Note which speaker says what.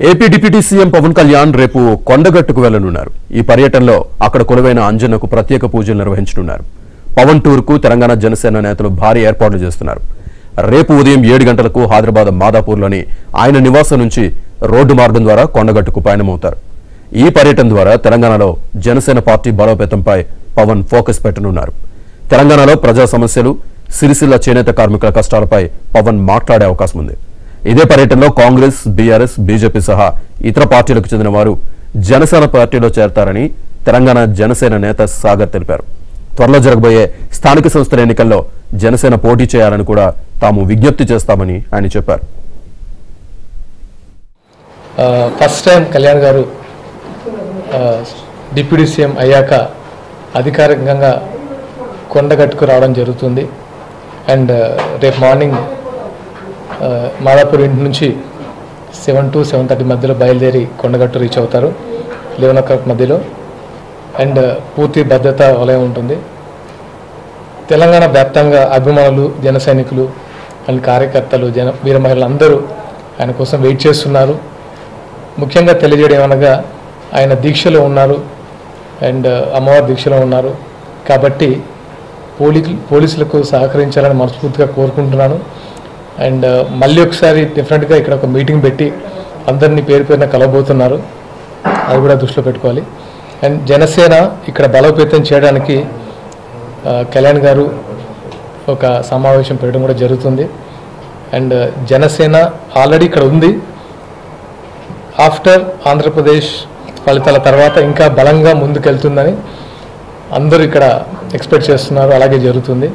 Speaker 1: AP deputy CM Pawan Kalyan రేపు కొండగట్టుకు వెళ్లనున్నారు. ఈ పర్యటనలో అక్కడ కొలువైన అంజన్నకు ప్రత్యేక పూజలు నిర్వహించనున్నారు. పవన్ టూర్ కు తెలంగాణ జనసేన నేతలు భారీ ఏర్పాట్లు చేస్తున్నారు. రేపు ఉదయం 7 గంటలకు హైదరాబాద్ మాదాపూర్లోని ఆయన నివాసం నుంచి రోడ్డు మార్గం ద్వారా కొండగట్టుకు పయనమవుతారు. ఈ పర్యటన ద్వారా తెలంగాణలో జనసేన పార్టీ బలోపేతంపై పవన్ ఫోకస్ పెట్టనున్నారు. తెలంగాణలో ప్రజా సమస్యలు, సిరిసిల్ల చేనేత కార్మికుల కష్టాలపై పవన్ మాట్లాడే అవకాశం ఉంది. ఇదే పర్యటనలో కాంగ్రెస్, బీఆర్ఎస్, బీజేపీ సహా ఇతర పార్టీలకు చెందిన వారు జనసేన పార్టీలో చేరతారని తెలంగాణ జనసేన నేత సాగర్ తెలిపారు. త్వరలో జరగబోయే స్థానిక సంస్థల ఎన్నికల్లో జనసేన పోటీ చేయాలని కూడా తాము విజ్ఞప్తి చేస్తామని ఆయన చెప్పారు.
Speaker 2: ఫస్ట్ టైం కళ్యాణ్ గారు డిప్యూటీ సీఎం అయ్యాక అధికారికంగా కొండగట్టుకు రావడం జరుగుతుంది. అండ్ రేపు మార్నింగ్ మాదాపూర్ ఇంటి నుంచి 7 to 7:30 మధ్యలో బయలుదేరి కొండగట్టు రీచ్ అవుతారు. 11 o'clock మధ్యలో. అండ్ పూర్తి భద్రతా వలయం ఉంటుంది. తెలంగాణ వ్యాప్తంగా అభిమానులు, జన సైనికులు అండ్ కార్యకర్తలు, వీర మహిళలు అందరూ ఆయన కోసం వెయిట్ చేస్తున్నారు. ముఖ్యంగా తెలియజేయడం ఏమనగా ఆయన దీక్షలో ఉన్నారు అండ్ అమ్మవారి దీక్షలో ఉన్నారు కాబట్టి పోలీసులకు సహకరించాలని మనస్ఫూర్తిగా కోరుకుంటున్నాను. అండ్ మళ్ళీ ఒకసారి డిఫరెంట్గా ఇక్కడ ఒక మీటింగ్ పెట్టి అందరినీ పేరు పేరున కలవబోతున్నారు. అది కూడా దృష్టిలో పెట్టుకోవాలి. అండ్ జనసేన ఇక్కడ బలోపేతం చేయడానికి కళ్యాణ్ గారు ఒక సమావేశం పెట్టడం కూడా జరుగుతుంది. అండ్ జనసేన ఆల్రెడీ ఇక్కడ ఉంది. ఆఫ్టర్ ఆంధ్రప్రదేశ్ ఫలితాల తర్వాత ఇంకా బలంగా ముందుకెళ్తుందని అందరూ ఇక్కడ ఎక్స్పెక్ట్ చేస్తున్నారు. అలాగే జరుగుతుంది.